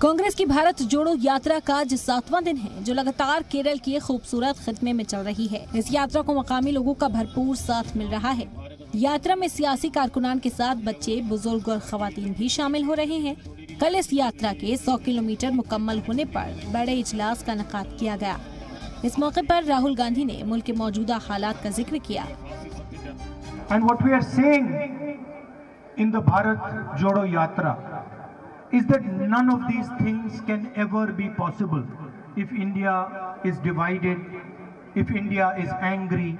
कांग्रेस की भारत जोड़ो यात्रा का आज 7वां दिन है, जो लगातार केरल के खूबसूरत खित्मे में चल रही है। इस यात्रा को मकामी लोगों का भरपूर साथ मिल रहा है। यात्रा में सियासी कारकुनान के साथ बच्चे, बुजुर्ग और खवातीन भी शामिल हो रहे हैं। कल इस यात्रा के 100 किलोमीटर मुकम्मल होने पर बड़े इजलास का इनेकाद किया गया। इस मौके पर राहुल गांधी ने मुल्क के मौजूदा हालात का जिक्र किया। And what we are saying in the Bharat Jodo Yatra is that none of these things can ever be possible if India is divided, if India is angry,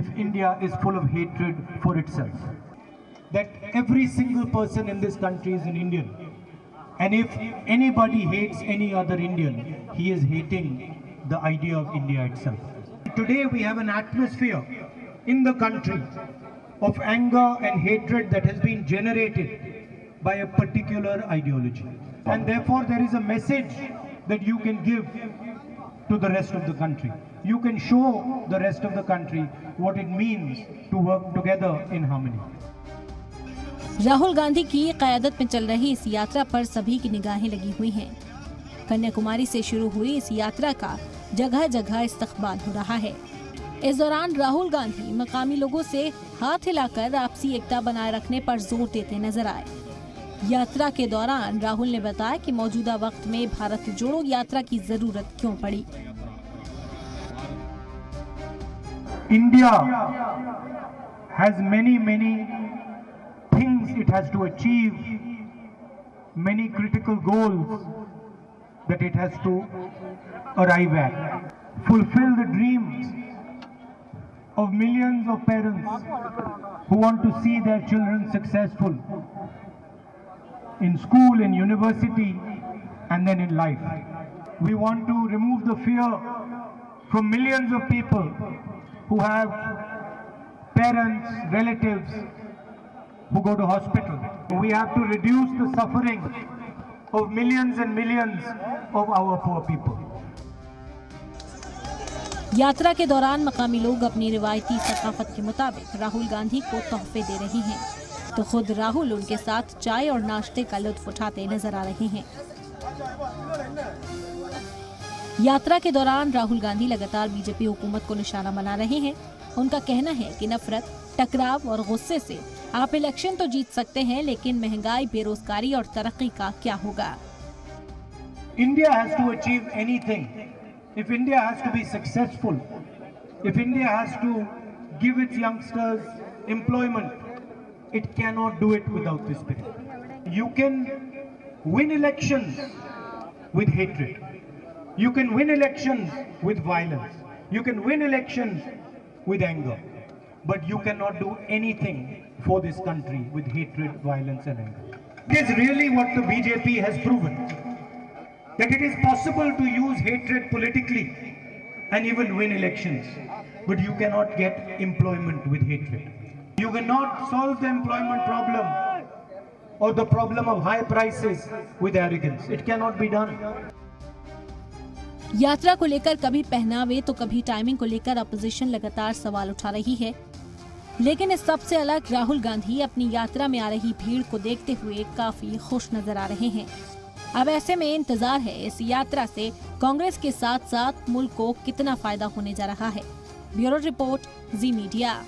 if India is full of hatred for itself. That every single person in this country is an Indian, and if anybody hates any other Indian, he is hating the idea of India itself. Today we have an atmosphere in the country of anger and hatred that has been generated by a particular ideology, and therefore there is a message that you can give to the rest of the country. You can show the rest of the country what it means to work together in harmony. Rahul Gandhi की क़यादत में चल रही इस यात्रा पर सभी की निगाहें लगी हुई हैं। कन्याकुमारी से शुरू हुई इस यात्रा का जगह जगह इस्तकबाल हो रहा है। इस दौरान राहुल गांधी मकामी लोगों से हाथ हिलाकर आपसी एकता बनाए रखने पर जोर देते नजर आए। यात्रा के दौरान राहुल ने बताया कि मौजूदा वक्त में भारत जोड़ो यात्रा की जरूरत क्यों पड़ी। India has many things it has to achieve, many critical goals that it has to arrive at, fulfill the dreams of millions of parents who want to see their children successful in school, in university, and then in life. We want to remove the fear from millions of people who have parents, relatives who go to hospital. We have to reduce the suffering of millions and millions of our poor people. यात्रा के दौरान मकामी लोग अपनी रिवायती सकाफत के मुताबिक राहुल गांधी को तोहफे दे रहे हैं, तो खुद राहुल उनके साथ चाय और नाश्ते का लुत्फ उठाते नजर आ रहे हैं। यात्रा के दौरान राहुल गांधी लगातार बीजेपी हुकूमत को निशाना बना रहे हैं। उनका कहना है कि नफरत, टकराव और गुस्से से आप इलेक्शन तो जीत सकते हैं, लेकिन महंगाई, बेरोजगारी और तरक्की का क्या होगा। India has to achieve anything. If India has to be successful, if India has to give its youngsters employment, it cannot do it without this spirit. You can win elections with hatred. You can win elections with violence. You can win elections with anger. But you cannot do anything for this country with hatred, violence and anger. It is really what the BJP has proven. That it is possible to use hatred politically and even win elections. But you cannot get employment with hatred. You cannot solve the employment problem or the problem of high prices with arrogance. It cannot be done. यात्रा को लेकर कभी पहनावे तो कभी timing को लेकर opposition लगातार सवाल उठा रही है, लेकिन इस सबसे अलग राहुल गांधी अपनी यात्रा में आ रही भीड़ को देखते हुए काफी खुश नजर आ रहे हैं। अब ऐसे में इंतजार है इस यात्रा से कांग्रेस के साथ साथ मुल्क को कितना फायदा होने जा रहा है। ब्यूरो रिपोर्ट, जी मीडिया।